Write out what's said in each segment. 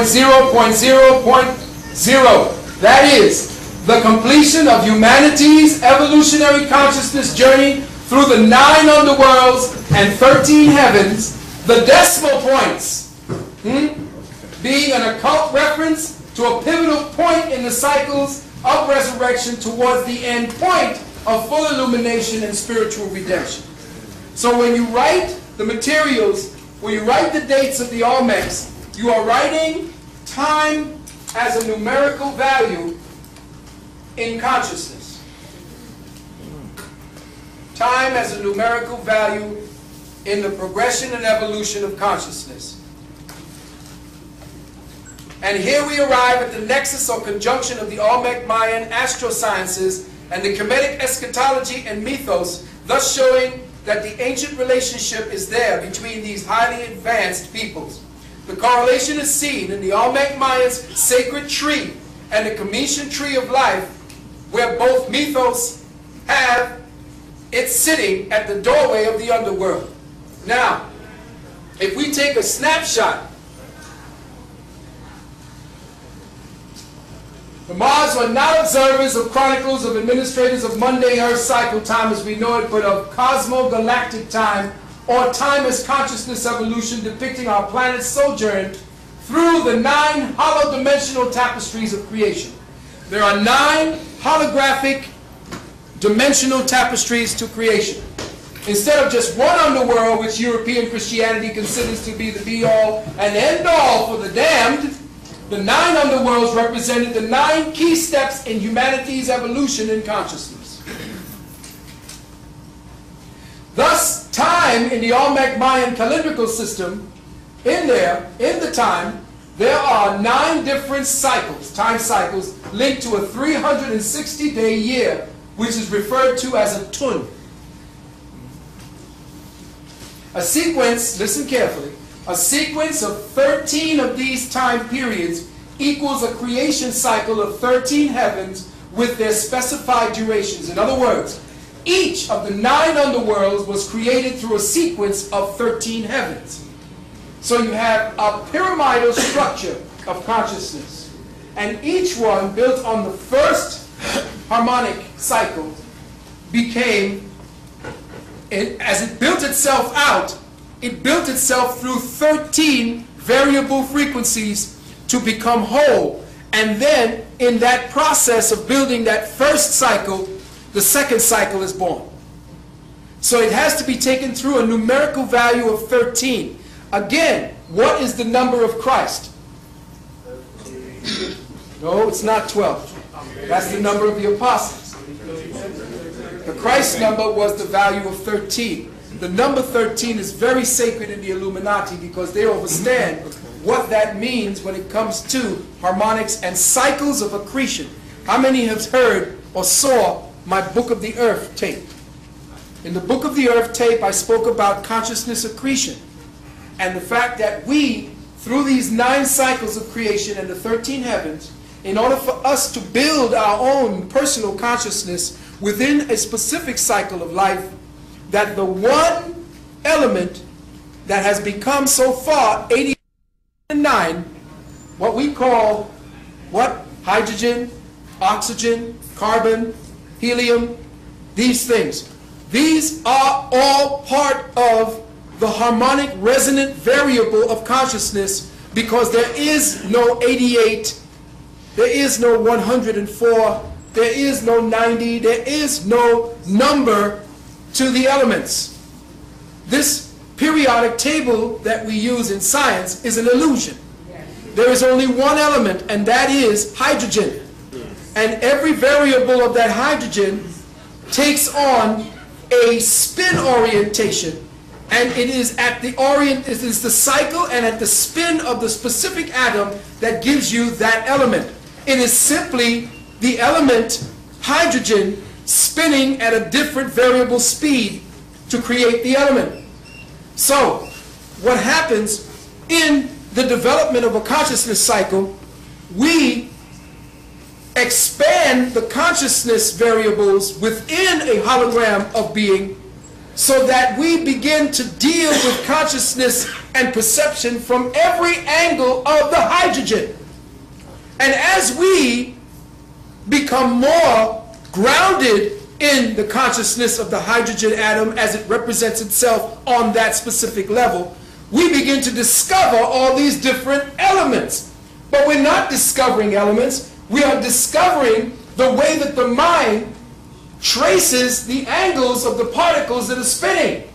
0.0.0.0. That is the completion of humanity's evolutionary consciousness journey through the 9 underworlds and 13 heavens, the decimal points being an occult reference to a pivotal point in the cycles of resurrection towards the end point of full illumination and spiritual redemption. So when you write the materials, when you write the dates of the Olmecs, you are writing time as a numerical value in consciousness. Time as a numerical value in the progression and evolution of consciousness. And here we arrive at the nexus or conjunction of the Olmec Mayan astrosciences and the Kemetic eschatology and mythos, thus showing that the ancient relationship is there between these highly advanced peoples. The correlation is seen in the Olmec Mayans' sacred tree and the Cometian tree of life, where both mythos have it sitting at the doorway of the underworld. Now, if we take a snapshot, the Mars were not observers of chronicles of administrators of mundane Earth cycle time as we know it, but of cosmogalactic time, or time as consciousness evolution, depicting our planet's sojourn through the 9 hollow-dimensional tapestries of creation. There are 9 holographic dimensional tapestries to creation. Instead of just one underworld, which European Christianity considers to be the be-all and end-all for the damned, the 9 underworlds represented the 9 key steps in humanity's evolution in consciousness. Thus, time in the Olmec Mayan calendrical system, in the time, there are 9 different cycles, time cycles, linked to a 360-day year, which is referred to as a tun. A sequence, listen carefully, a sequence of 13 of these time periods equals a creation cycle of 13 heavens with their specified durations. In other words, each of the 9 underworlds was created through a sequence of 13 heavens. So you have a pyramidal structure of consciousness. And each one, built on the first harmonic cycle, became, as it built itself out, it built itself through 13 variable frequencies to become whole. And then, in that process of building that first cycle, the second cycle is born. So it has to be taken through a numerical value of 13. Again, what is the number of Christ? No, it's not 12. That's the number of the apostles. The Christ number was the value of 13. The number 13 is very sacred in the Illuminati because they understand what that means when it comes to harmonics and cycles of accretion. How many have heard or saw my Book of the Earth tape? In the Book of the Earth tape, I spoke about consciousness accretion and the fact that we, through these 9 cycles of creation and the 13 heavens, in order for us to build our own personal consciousness within a specific cycle of life, that the one element that has become so far 89, what we call, hydrogen, oxygen, carbon, helium, these things. These are all part of the harmonic resonant variable of consciousness because there is no 88, there is no 104, there is no 90, there is no number to the elements. This periodic table that we use in science is an illusion. There is only one element, and that is hydrogen. And every variable of that hydrogen takes on a spin orientation. And it is at the it is the cycle and at the spin of the specific atom that gives you that element. It is simply the element hydrogen spinning at a different variable speed to create the element. So, what happens in the development of a consciousness cycle, we expand the consciousness variables within a hologram of being so that we begin to deal with consciousness and perception from every angle of the hydrogen. And as we become more grounded in the consciousness of the hydrogen atom as it represents itself on that specific level, we begin to discover all these different elements. But we're not discovering elements, we are discovering the way that the mind traces the angles of the particles that are spinning.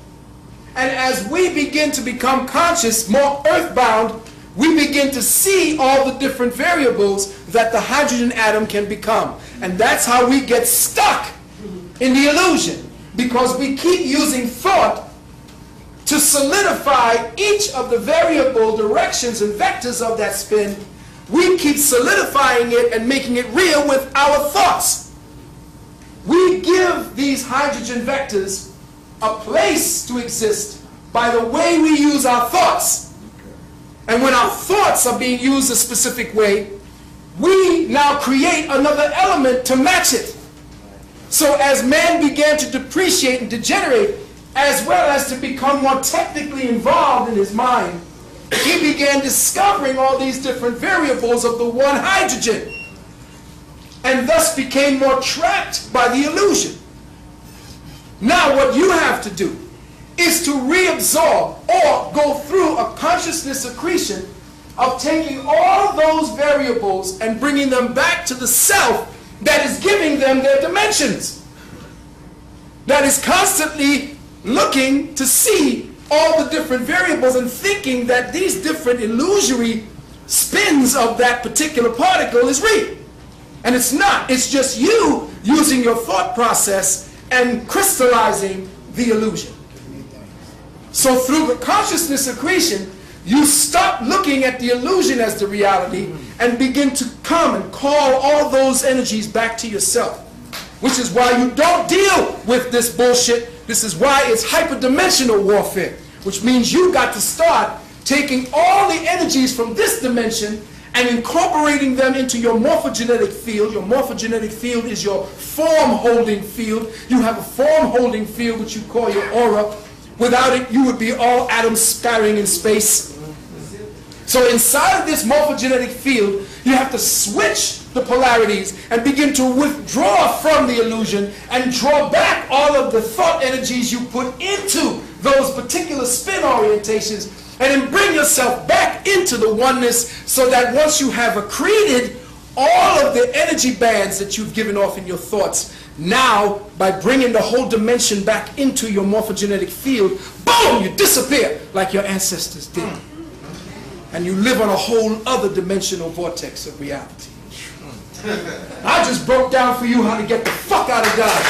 And as we begin to become conscious, more earthbound, we begin to see all the different variables that the hydrogen atom can become. And that's how we get stuck in the illusion, because we keep using thought to solidify each of the variable directions and vectors of that spin. We keep solidifying it and making it real with our thoughts. We give these hydrogen vectors a place to exist by the way we use our thoughts. And when our thoughts are being used a specific way, we now create another element to match it. So as man began to depreciate and degenerate, as well as to become more technically involved in his mind, he began discovering all these different variables of the one hydrogen, and thus became more trapped by the illusion. Now what you have to do is to reabsorb or go through a consciousness accretion of taking all those variables and bringing them back to the self that is giving them their dimensions, that is constantly looking to see all the different variables and thinking that these different illusory spins of that particular particle is real. And it's not. It's just you using your thought process and crystallizing the illusion. So through the consciousness accretion, you stop looking at the illusion as the reality and begin to come and call all those energies back to yourself. Which is why you don't deal with this bullshit. This is why it's hyperdimensional warfare. Which means you got to start taking all the energies from this dimension and incorporating them into your morphogenetic field. Your morphogenetic field is your form-holding field. You have a form-holding field which you call your aura. Without it, you would be all atoms scattering in space. So inside of this morphogenetic field, you have to switch the polarities and begin to withdraw from the illusion and draw back all of the thought energies you put into those particular spin orientations, and then bring yourself back into the oneness, so that once you have accreted all of the energy bands that you've given off in your thoughts, now by bringing the whole dimension back into your morphogenetic field, boom, you disappear like your ancestors did. And you live on a whole other dimensional vortex of reality. I just broke down for you how to get the fuck out of Dodge.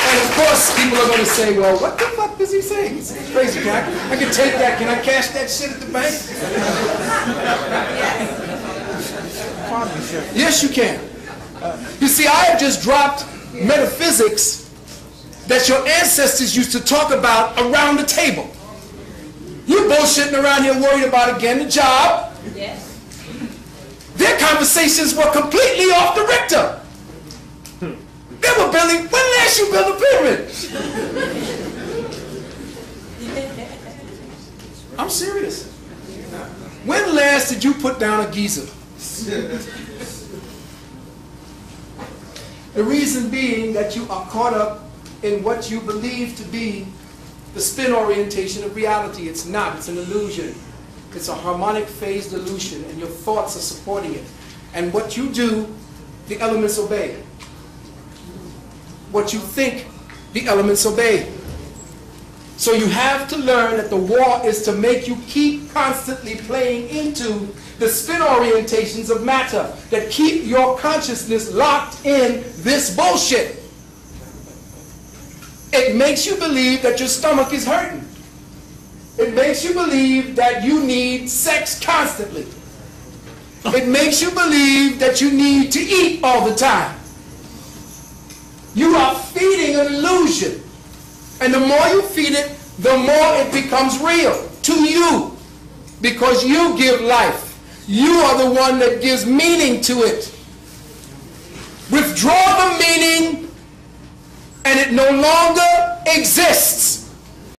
And of course, people are going to say, well, what the fuck does he say? It's crazy, man. I can take that. Can I cash that shit at the bank? Yes, you can. You see, I have just dropped metaphysics that your ancestors used to talk about around the table. You bullshitting around here worried about getting a job. Yes. Their conversations were completely off the Richter. They were building, when last you built a pyramid? I'm serious. When last did you put down a geyser? The reason being that you are caught up in what you believe to be the spin orientation of reality. It's not. It's an illusion. It's a harmonic phased illusion, and your thoughts are supporting it. And what you do, the elements obey. What you think, the elements obey. So you have to learn that the war is to make you keep constantly playing into the spin orientations of matter that keep your consciousness locked in this bullshit. It makes you believe that your stomach is hurting. It makes you believe that you need sex constantly. It makes you believe that you need to eat all the time. You are feeding an illusion. And the more you feed it, the more it becomes real to you. Because you give life. You are the one that gives meaning to it. Withdraw the meaning and it no longer exists.